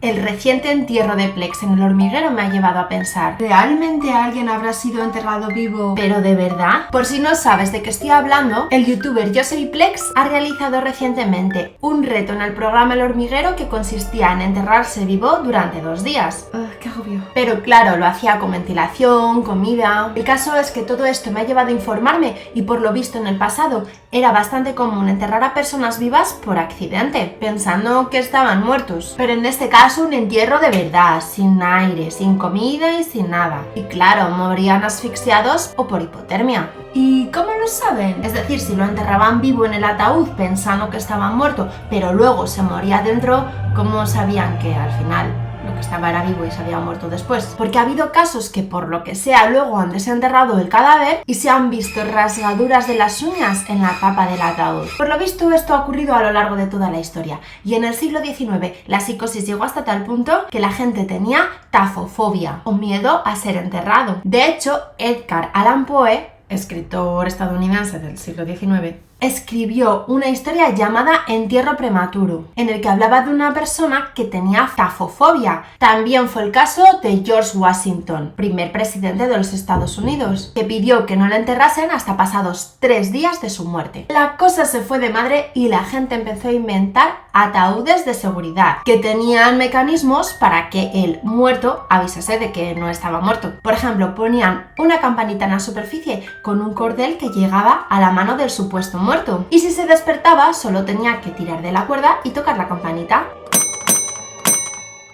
El reciente entierro de Plex en el hormiguero me ha llevado a pensar, ¿realmente alguien habrá sido enterrado vivo, pero de verdad? Por si no sabes de qué estoy hablando, el youtuber Yo Soy Plex ha realizado recientemente un reto en el programa El Hormiguero que consistía en enterrarse vivo durante 2 días. ¡Qué agobio! Pero claro, lo hacía con ventilación, comida... El caso es que todo esto me ha llevado a informarme y por lo visto en el pasado era bastante común enterrar a personas vivas por accidente, pensando que estaban muertos. Pero en este caso un entierro de verdad, sin aire, sin comida y sin nada. Y claro, morían asfixiados o por hipotermia. ¿Y cómo lo saben? Es decir, si lo enterraban vivo en el ataúd pensando que estaba muerto, pero luego se moría dentro, ¿cómo sabían que al final lo que estaba era vivo y se había muerto después? Porque ha habido casos que por lo que sea luego han desenterrado el cadáver y se han visto rasgaduras de las uñas en la tapa del ataúd. Por lo visto esto ha ocurrido a lo largo de toda la historia y en el siglo XIX la psicosis llegó hasta tal punto que la gente tenía tafofobia o miedo a ser enterrado. De hecho, Edgar Allan Poe, escritor estadounidense del siglo XIX, escribió una historia llamada Entierro prematuro, en el que hablaba de una persona que tenía tafofobia. También fue el caso de George Washington, primer presidente de los Estados Unidos, que pidió que no le enterrasen hasta pasados 3 días de su muerte. La cosa se fue de madre y la gente empezó a inventar ataúdes de seguridad, que tenían mecanismos para que el muerto avisase de que no estaba muerto. Por ejemplo, ponían una campanita en la superficie con un cordel que llegaba a la mano del supuesto muerto. Y si se despertaba, solo tenía que tirar de la cuerda y tocar la campanita.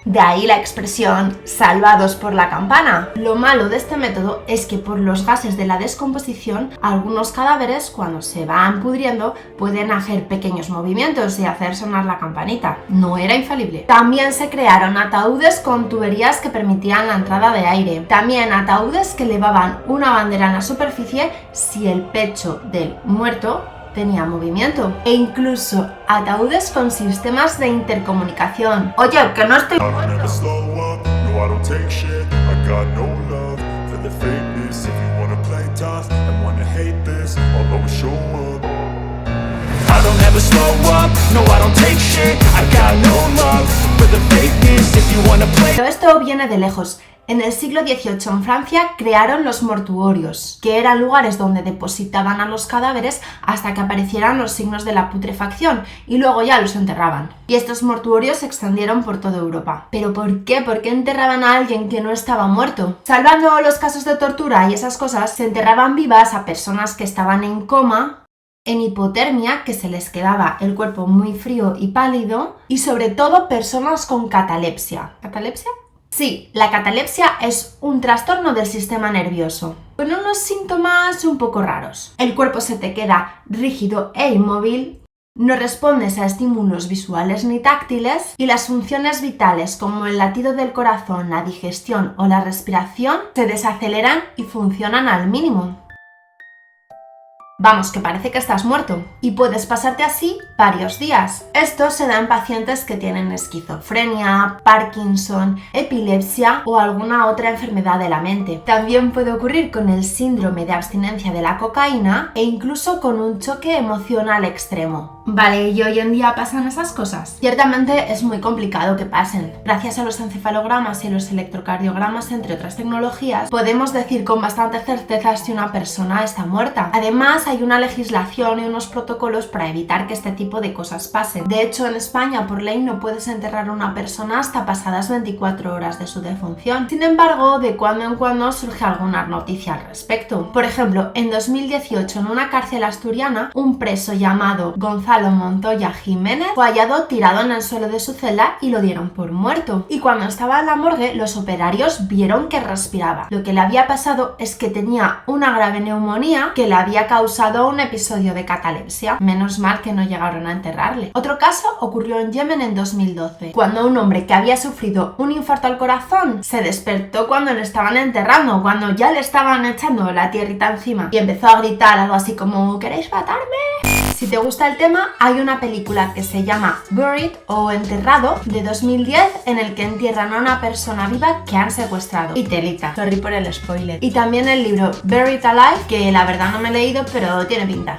De ahí la expresión salvados por la campana. Lo malo de este método es que por los gases de la descomposición, algunos cadáveres cuando se van pudriendo pueden hacer pequeños movimientos y hacer sonar la campanita. No era infalible. También se crearon ataúdes con tuberías que permitían la entrada de aire. También ataúdes que elevaban una bandera en la superficie si el pecho del muerto tenía movimiento, e incluso ataúdes con sistemas de intercomunicación. Oye, que no estoy muerto. Pero esto viene de lejos. En el siglo XVIII en Francia crearon los mortuorios, que eran lugares donde depositaban a los cadáveres hasta que aparecieran los signos de la putrefacción y luego ya los enterraban. Y estos mortuorios se extendieron por toda Europa. ¿Pero por qué? ¿Por qué enterraban a alguien que no estaba muerto? Salvando los casos de tortura y esas cosas, se enterraban vivas a personas que estaban en coma, en hipotermia, que se les quedaba el cuerpo muy frío y pálido, y sobre todo personas con catalepsia. ¿Catalepsia? Sí, la catalepsia es un trastorno del sistema nervioso, con unos síntomas un poco raros. El cuerpo se te queda rígido e inmóvil, no respondes a estímulos visuales ni táctiles y las funciones vitales como el latido del corazón, la digestión o la respiración se desaceleran y funcionan al mínimo. Vamos, que parece que estás muerto y puedes pasarte así varios días. Esto se da en pacientes que tienen esquizofrenia, Parkinson, epilepsia o alguna otra enfermedad de la mente. También puede ocurrir con el síndrome de abstinencia de la cocaína e incluso con un choque emocional extremo. Vale, ¿y hoy en día pasan esas cosas? Ciertamente es muy complicado que pasen. Gracias a los encefalogramas y los electrocardiogramas, entre otras tecnologías, podemos decir con bastante certeza si una persona está muerta. Además, hay una legislación y unos protocolos para evitar que este tipo de cosas pasen. De hecho, en España, por ley, no puedes enterrar a una persona hasta pasadas 24 horas de su defunción. Sin embargo, de cuando en cuando surge alguna noticia al respecto. Por ejemplo, en 2018, en una cárcel asturiana, un preso llamado Gonzalo Montoya Jiménez fue hallado tirado en el suelo de su celda y lo dieron por muerto. Y cuando estaba en la morgue, los operarios vieron que respiraba. Lo que le había pasado es que tenía una grave neumonía que le había causado un episodio de catalepsia. Menos mal que no llegaron a enterrarle. Otro caso ocurrió en Yemen en 2012, cuando un hombre que había sufrido un infarto al corazón se despertó cuando le estaban enterrando, cuando ya le estaban echando la tierrita encima y empezó a gritar algo así como ¿queréis matarme? Si te gusta el tema, hay una película que se llama Buried o Enterrado de 2010 en el que entierran a una persona viva que han secuestrado. Y telita, sorry por el spoiler. Y también el libro Buried Alive, que la verdad no me he leído, pero tiene pintaza.